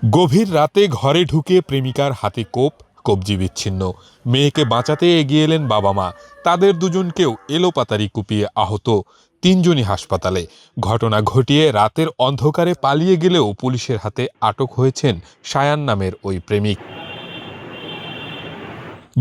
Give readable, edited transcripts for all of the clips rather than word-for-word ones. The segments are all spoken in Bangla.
গভীর রাতে ঘরে ঢুকে প্রেমিকার হাতে কবজি বিচ্ছিন্ন। মেয়েকে বাঁচাতে এগিয়ে এলেন বাবা মা। তাদের দুজনকেও এলোপাতাড়ি কুপিয়ে আহত। তিনজনই হাসপাতালে। ঘটনা ঘটিয়ে রাতের অন্ধকারে পালিয়ে গেলেও পুলিশের হাতে আটক হয়েছেন সায়ান নামের ওই প্রেমিক।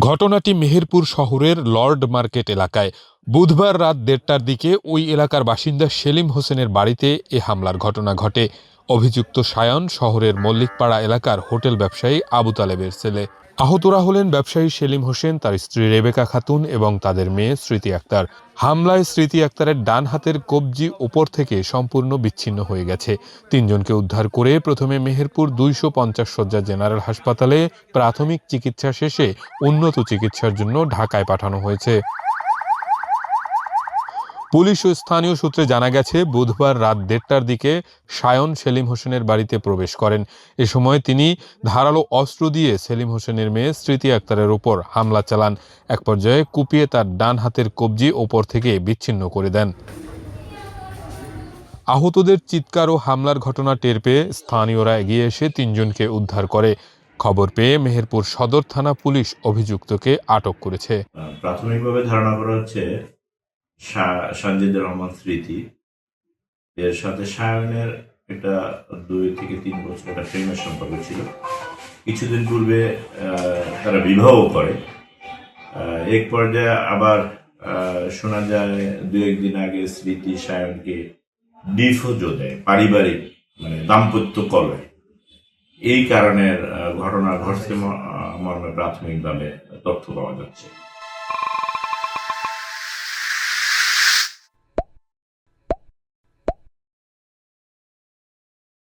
ঘটনাটি মেহেরপুর শহরের লর্ড মার্কেট এলাকায়। বুধবার রাত 1:30টার দিকে ওই এলাকার বাসিন্দা সেলিম হোসেনের বাড়িতে এ হামলার ঘটনা ঘটে। অভিযুক্ত সায়ন শহরের মল্লিকপাড়া এলাকার হোটেল ব্যবসায়ী আবু তালেবের ছেলে। আহতরা হলেন ব্যবসায়ী সেলিম হোসেন, তার স্ত্রী রেবেকা খাতুন এবং তাদের মেয়ে স্মৃতি আক্তার। হামলায় স্মৃতি আক্তারের ডান হাতের কবজি ওপর থেকে সম্পূর্ণ বিচ্ছিন্ন হয়ে গেছে। তিনজনকে উদ্ধার করে প্রথমে মেহেরপুর 250 শয্যা জেনারেল হাসপাতালে প্রাথমিক চিকিৎসা শেষে উন্নত চিকিৎসার জন্য ঢাকায় পাঠানো হয়েছে। পুলিশ ও স্থানীয় সূত্রে জানা গেছে, বুধবার রাত 1:30টার দিকে সায়ন সেলিম হোসেনের বাড়িতে প্রবেশ করেন। এ সময় তিনি ধারালো অস্ত্র দিয়ে সেলিম হোসেনের মেয়ে স্মৃতি আক্তারের ওপর হামলা চালান। এক পর্যায়ে কুপিয়ে তার ডান হাতের কবজি ওপর থেকে বিচ্ছিন্ন করে দেন। আহতদের চিৎকার ও হামলার ঘটনা টের পেয়ে স্থানীয়রা এগিয়ে এসে তিনজনকে উদ্ধার করে। খবর পেয়ে মেহেরপুর সদর থানা পুলিশ অভিযুক্তকে আটক করেছে। প্রাথমিকভাবে ধারণা করা হচ্ছে সানজিদুর রহমান স্মৃতি এর সাথে সায়নের একটা 2 থেকে 3 বছর একটা প্রেমের সম্পর্ক ছিল। কিছুদিন পূর্বে তারা বিবাহ করে। এক পর্যায়ে আবার শোনা যায় 2-1 দিন আগে স্মৃতি সায়নকে ডিভোর্সও দেয়, পারিবারিক মানে দাম্পত্য কলহে। এই কারণের ঘটনা ঘটছে মর্মে প্রাথমিকভাবে তথ্য পাওয়া যাচ্ছে।